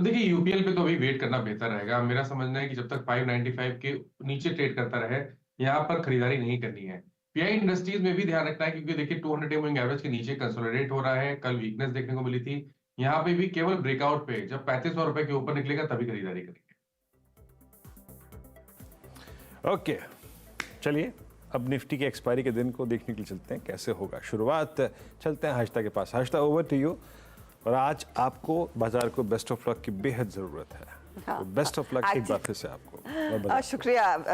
तो देखिए यूपीएल पे तो अभी वेट करना बेहतर रहेगा। मेरा समझना है कि जब तक 595 के नीचे ट्रेड करता रहे, यहाँ पर खरीदारी नहीं करनी है। पीआई इंडस्ट्रीज में भी ध्यान रखना है क्योंकि देखिए 200 डे मूविंग एवरेज के नीचे कंसोलिडेट हो रहा है। कल वीकनेस देखने को मिली थी। यहाँ पे भी केवल ब्रेकआउट पे जब 3500 रुपए के ऊपर निकलेगा तभी खरीदारी करेंगे। ओके, चलिए अब निफ्टी के एक्सपायरी के दिन को देखने के लिए चलते हैं कैसे होगा शुरुआत। चलते हैं हर्षिता के पास। Harshita, over to you. और आज आपको बाजार को बेस्ट ऑफ लक की बेहद जरूरत है। हाँ, बेस्ट ऑफ लक एक बार फिर से आपको।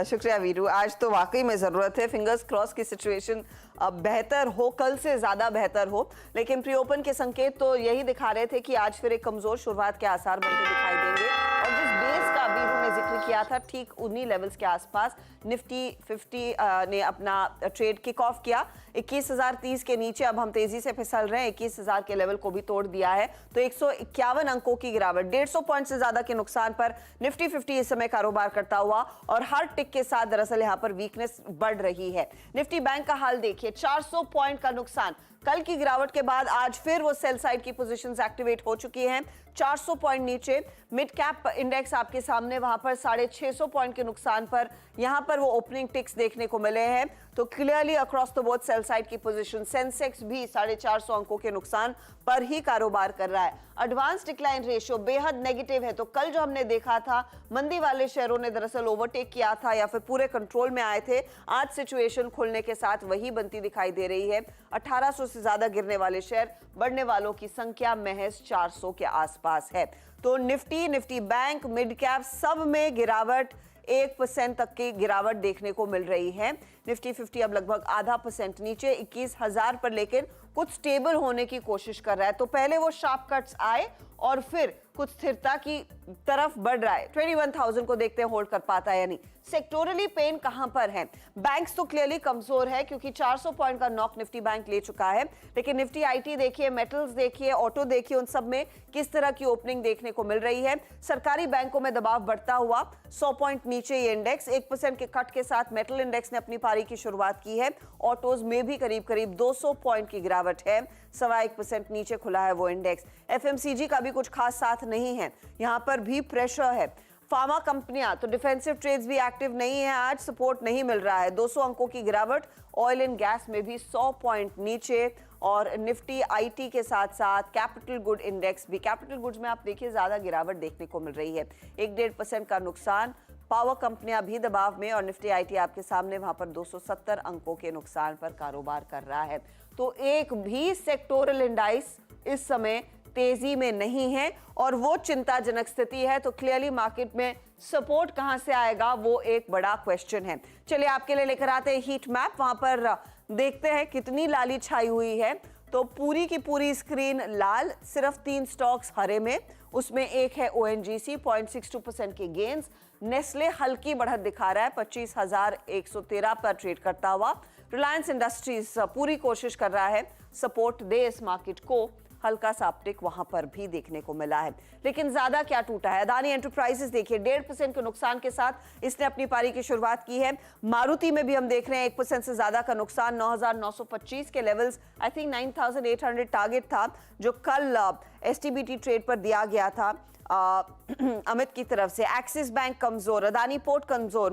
शुक्रिया वीरू। आज तो वाकई में जरूरत है। फिंगर्स क्रॉस की सिचुएशन बेहतर हो, कल से ज्यादा बेहतर हो। लेकिन प्री ओपन के संकेत तो यही दिखा रहे थे कि आज फिर एक कमजोर शुरुआत के आसार बनते दिखाई देंगे। और जिस बेस का वीरू ने जिक्र किया था, ठीक उन्हीं लेवल्स के आसपास निफ्टी 50 ने अपना ट्रेड किक ऑफ किया। 21,030 के नीचे अब हम तेजी से फिसल रहे हैं। 21,000 के लेवल को भी तोड़ दिया है। तो 151 अंकों की गिरावट, 150 पॉइंट से ज्यादा के नुकसान पर निफ्टी 50 इस समय कारोबार करता हुआ। और हर टिक के साथ दरअसल यहां पर वीकनेस बढ़ रही है। निफ्टी बैंक का हाल देखिए, 400 पॉइंट का नुकसान। कल की गिरावट के बाद आज फिर वो सेल साइड की पोजीशंस एक्टिवेट हो चुकी हैं। 400 पॉइंट नीचे। मिड कैप इंडेक्स आपके सामने, वहां पर 650 पॉइंट के नुकसान पर यहां पर वो ओपनिंग टिक्स देखने को मिले हैं। तो clearly across the board sell side की पोजीशन। सेंसेक्स भी 450 अंकों के नुकसान पर ही कारोबार कर रहा है। एडवांस डिक्लाइन रेशियो बेहद नेगेटिव है। तो कल जो हमने देखा था, मंदी वाले शेयरों ने दरअसल ओवरटेक किया था या फिर पूरे कंट्रोल में आए थे। आज सिचुएशन खुलने के साथ वही बनती दिखाई दे रही है। 1800 से ज्यादा गिरने वाले शेयर, बढ़ने वालों की संख्या महज 400 के आसपास है। तो निफ्टी बैंक, मिड कैप सब में गिरावट, 1% तक की गिरावट देखने को मिल रही है। निफ्टी 50 अब लगभग आधा % नीचे 21,000 पर, लेकिन कुछ स्टेबल होने की कोशिश कर रहा है। तो पहले वो शार्प कट्स आए और फिर कुछ स्थिरता की तरफ बढ़ रहा है। 21,000 को देखते हैं होल्ड कर पाता है या नहीं। सेक्टोरली पेन कहां पर है? बैंक्स तो क्लियरली कमजोर है क्योंकि 400 पॉइंट का नॉक निफ्टी बैंक ले चुका है। लेकिन निफ्टी आईटी देखिए, मेटल्स देखिए, ऑटो देखिए, उन सब में किस तरह की ओपनिंग देखने को मिल रही है। सरकारी बैंकों में दबाव बढ़ता हुआ 100 पॉइंट नीचे ये इंडेक्स। 1% के कट के साथ मेटल इंडेक्स ने अपनी पारी की शुरुआत की है। ऑटोज में भी करीब 200 पॉइंट की गिरावट है। 1.25% नीचे खुला है वो इंडेक्स। एफएमसीजी का भी कुछ खास साथ नहीं है, यहां पर भी प्रेशर है। फार्मा कंपनियां तो डिफेंसिव ट्रेड्स भी एक्टिव नहीं है, आज सपोर्ट नहीं मिल रहा है। 200 अंकों की गिरावट। ऑयल एंड गैस में भी 100 पॉइंट नीचे। और निफ्टी आईटी के साथ साथ कैपिटल गुड इंडेक्स भी, कैपिटल गुड्स में आप देखिए ज्यादा गिरावट देखने को मिल रही है। 1-1.5% का नुकसान। पावर कंपनियां भी दबाव में और निफ्टी आईटी आपके सामने वहां पर 270 अंकों के नुकसान पर कारोबार कर रहा है। तो एक भी सेक्टोरल इंडाइस इस समय तेजी में नहीं है और वो चिंताजनक स्थिति है। तो क्लियरली मार्केट में सपोर्ट कहां से आएगा, वो एक बड़ा क्वेश्चन है। चलिए आपके लिए लेकर आते हैं हीट मैप। वहां पर देखते हैं कितनी लाली छाई हुई है। तो पूरी की पूरी स्क्रीन लाल, सिर्फ 3 स्टॉक्स हरे में। उसमें एक है ओएनजीसी, 0.62% के गेन्स। नेस्ले हल्की बढ़त दिखा रहा है, 25,113 पर ट्रेड करता हुआ। रिलायंस इंडस्ट्रीज पूरी कोशिश कर रहा है सपोर्ट दे इस मार्केट को। हल्का सा अपटिक वहां पर भी देखने को मिला है। लेकिन ज्यादा क्या टूटा है? अदानी एंटरप्राइजेस देखिए 1.5% के नुकसान के साथ इसने अपनी पारी की शुरुआत की है। मारुति में भी हम देख रहे हैं 1% से ज्यादा का नुकसान। 9,925 के लेवल्स, आई थिंक 9,800 टारगेट था जो कल एसटीबीटी ट्रेड पर दिया गया था अमित की तरफ से। एक्सिस बैंक कमजोर, अदानी पोर्ट कमजोर,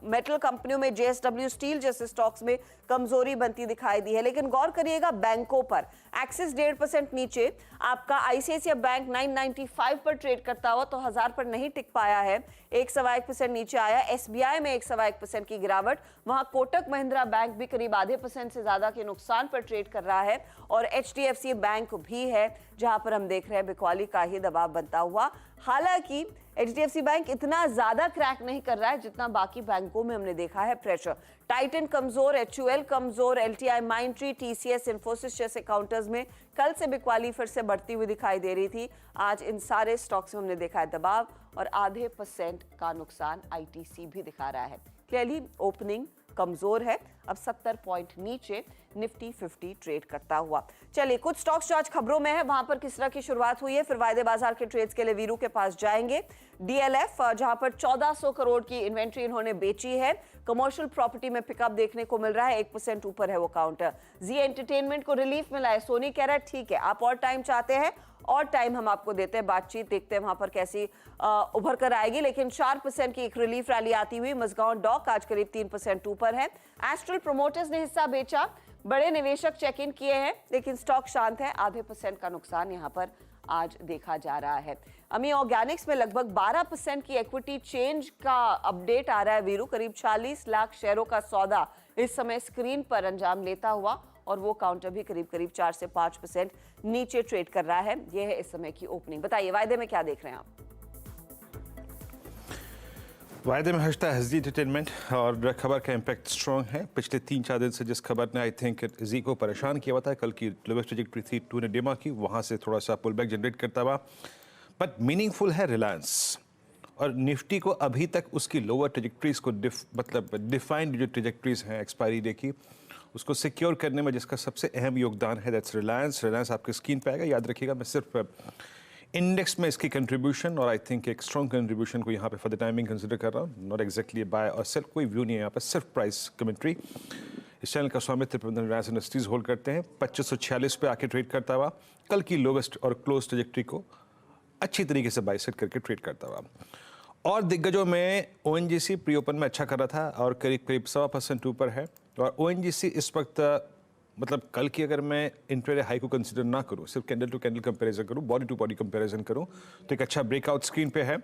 मेटल कंपनियों में जेएसडब्ल्यू स्टील जैसे स्टॉक्स में कमजोरी बनती दिखाई दी है। लेकिन गौर करिएगा बैंकों पर। एक्सिस 1.5% नीचे, आपका आईसीआईसीआई बैंक 995 पर ट्रेड करता हुआ तो 1000 पर नहीं टिक पाया है, 1.25% नीचे आया। एसबीआई में 1.25% की गिरावट। वहां कोटक महिंद्रा बैंक भी करीब आधे % से ज्यादा के नुकसान पर ट्रेड कर रहा है। और एचडीएफसी बैंक भी है जहां पर हम देख रहे हैं बिकवाली का ही दबाव बनता हुआ। हालांकि एचडीएफसी बैंक इतना ज्यादा क्रैक नहीं कर रहा है जितना बाकी बैंकों में हमने देखा है प्रेशर। टाइटन कमजोर, एचयूएल कमजोर, एलटीआई, माइंडट्री, टीसीएस, इन्फोसिस जैसे काउंटर्स में कल से बिकवाली फिर से बढ़ती हुई दिखाई दे रही थी। आज इन सारे स्टॉक्स में हमने देखा है दबाव और आधे % का नुकसान आईटीसी भी दिखा रहा है। क्लियरली ओपनिंग कमजोर है। अब 70 पॉइंट नीचे निफ्टी 50 ट्रेड करता हुआ। चलिए कुछ स्टॉक्स जो आज खबरों में है वहां पर किस तरह की शुरुआत हुई है, फिर वायदे बाजार के ट्रेड्स के लिए वीरू के पास जाएंगे। डीएलएफ जहां पर 1400 करोड़ की इन्वेंट्री इन्होंने बेची है। कमर्शियल प्रॉपर्टी में पिकअप देखने को मिल रहा है, 1% ऊपर है वो काउंटर। जी एंटरटेनमेंट को रिलीफ मिला है। सोनी कह रहा है ठीक है, आप और टाइम चाहते हैं और टाइम हम आपको देते हैं, बातचीत देखते हैं वहां पर कैसी उभर कर आएगी। लेकिन 4% की एक रिलीफ रैली आती हुई मज़गांव डॉक आज करीब 3% ऊपर है। एस्ट्रल प्रोमोटर्स ने हिस्सा बेचा, बड़े निवेशक चेक इन किए हैं, लेकिन स्टॉक शांत है। आधे % का नुकसान यहां पर आज देखा जा रहा है। अमी ऑर्गेनिक्स में लगभग 12% की इक्विटी चेंज का अपडेट आ रहा है वीरू। करीब 40 लाख शेयरों का सौदा इस समय स्क्रीन पर अंजाम लेता हुआ, और वो काउंटर भी करीब 4 से 5% नीचे ट्रेड कर रहा है। ये है इस समय की ओपनिंग। बताइए वायदे में क्या देख रहे हैं आप? वायदे में हर्षता हजदी एंटरटेनमेंट और खबर का इम्पैक्ट स्ट्रॉन्ग है। पिछले 3-4 दिन से जिस खबर ने आई थिंक जी को परेशान किया हुआ था, कल की लोवेस्ट ट्रैजेक्टरी थी 2 ने डेमा की, वहाँ से थोड़ा सा पुल बैक जनरेट करता हुआ, बट मीनिंगफुल है रिलायंस। और निफ्टी को अभी तक उसकी लोअर ट्रैजेक्टरीज को मतलब डिफाइंड जो ट्रैजेक्टरीज हैं एक्सपायरी डे की, उसको सिक्योर करने में जिसका सबसे अहम योगदान है दैट्स रिलायंस। रिलायंस आपकी स्क्रीन पे आएगा, याद रखिएगा। मैं सिर्फ इंडेक्स में इसकी कंट्रीब्यूशन और आई थिंक एक स्ट्रॉन्ग कंट्रीब्यूशन को यहाँ पे फॉर द टाइमिंग कंसिडर कर रहा हूँ। नॉट एक्जैक्टली बाय और सेल, कोई व्यू नहीं है यहाँ पर, सिर्फ प्राइस कमेंट्री। इस चैनल का स्वामित्व प्रबंधन रिलायंस इंडस्ट्रीज होल्ड करते हैं। 2546 पे आके ट्रेड करता हुआ, कल की लोवेस्ट और क्लोज ट्रैजेक्टरी को अच्छी तरीके से बाइसेट करके ट्रेड करता हुआ। और दिग्गजों में ओएनजीसी प्री ओपन में अच्छा कर रहा था और करीब 1.25% ऊपर है। और ओएनजीसी इस वक्त मतलब कल की अगर मैं इंट्राडे हाई को कंसीडर ना करूं, सिर्फ कैंडल टू कैंडल कंपैरिजन करूं, बॉडी टू बॉडी कंपैरिजन करूं, तो एक अच्छा ब्रेकआउट स्क्रीन पे है।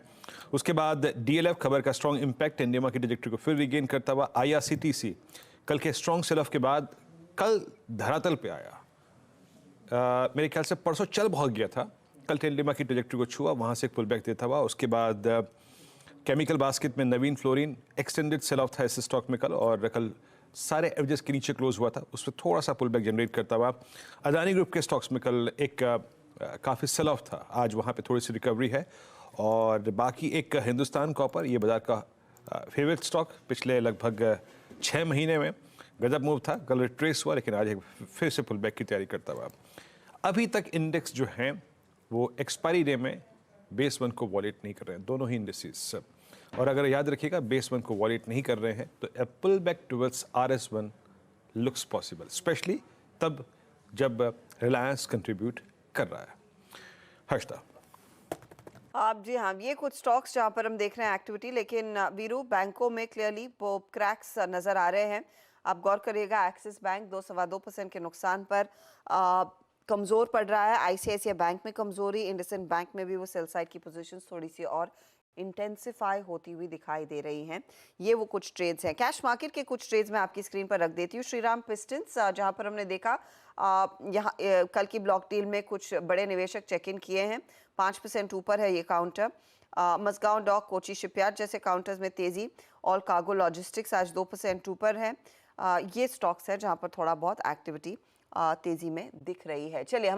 उसके बाद डीएलएफ खबर का स्ट्रॉन्ग इंपैक्ट इंडिया की ट्रैजेक्टरी को फिर रिगेन करता हुआ। आईआरसीटीसी कल के स्ट्रॉन्ग सेल ऑफ के बाद कल धरातल पे आया। मेरे ख्याल से परसों चल बहुत गया था, कल इंडिया की ट्रैजेक्टरी को छुआ, वहाँ से एक पुल बैक देता हुआ। उसके बाद केमिकल बास्केट में नवीन फ्लोरिन एक्सटेंडेड सेल ऑफ था इस स्टॉक में कल, और कल सारे एवरेजेस के नीचे क्लोज हुआ था, उस पर थोड़ा सा पुल बैक जनरेट करता हुआ। अदानी ग्रुप के स्टॉक्स में कल एक काफ़ी सेल ऑफ था, आज वहाँ पे थोड़ी सी रिकवरी है। और बाकी एक हिंदुस्तान कॉपर, ये बाजार का फेवरेट स्टॉक, पिछले लगभग 6 महीने में गजब मूव था, कल रिट्रेस हुआ, लेकिन आज फिर से पुल बैक की तैयारी करता हुआ। अभी तक इंडेक्स जो हैं वो एक्सपायरी डे में बेस 1 को वॉलेट नहीं कर रहे हैं, दोनों ही इंडेक्सेस। और अगर याद रखिएगा बेस 1 को वॉलेट नहीं कर रहे हैं तो a pull back towards RS1 looks possible, specially तब जब रिलायंस कंट्रीब्यूट कर रहा है। हर्षदा आप जी हाँ, ये कुछ स्टॉक्स जहां पर हम देख रहे हैं एक्टिविटी, लेकिन वीरू बैंकों में क्लियरली वो क्रैक्स नजर आ रहे हैं। आप गौर करिएगा, एक्सिस बैंक 2-2.25% के नुकसान पर कमजोर पड़ रहा है। आईसीआईसीआई बैंक में कमजोरी, इंडसइंड बैंक में भी वो सेल साइड की पोजीशंस थोड़ी सी और इंटेंसिफाई होती हुई दिखाई दे रही हैं। ये वो कुछ ट्रेड्स हैं। कैश मार्केट के कुछ ट्रेड्स मैं आपकी स्क्रीन पर रख देती हूँ। श्रीराम पिस्टन्स, जहां पर हमने देखा यहाँ कल की ब्लॉक डील में कुछ बड़े निवेशक चेक इन किए हैं, 5% ऊपर है ये counter. Mazagon dock, Kochi shipyard जैसे काउंटर्स में तेजी। ऑल कार्गो लॉजिस्टिक्स आज 2% ऊपर है। ये स्टॉक्स है जहां पर थोड़ा बहुत एक्टिविटी तेजी में दिख रही है। चलिए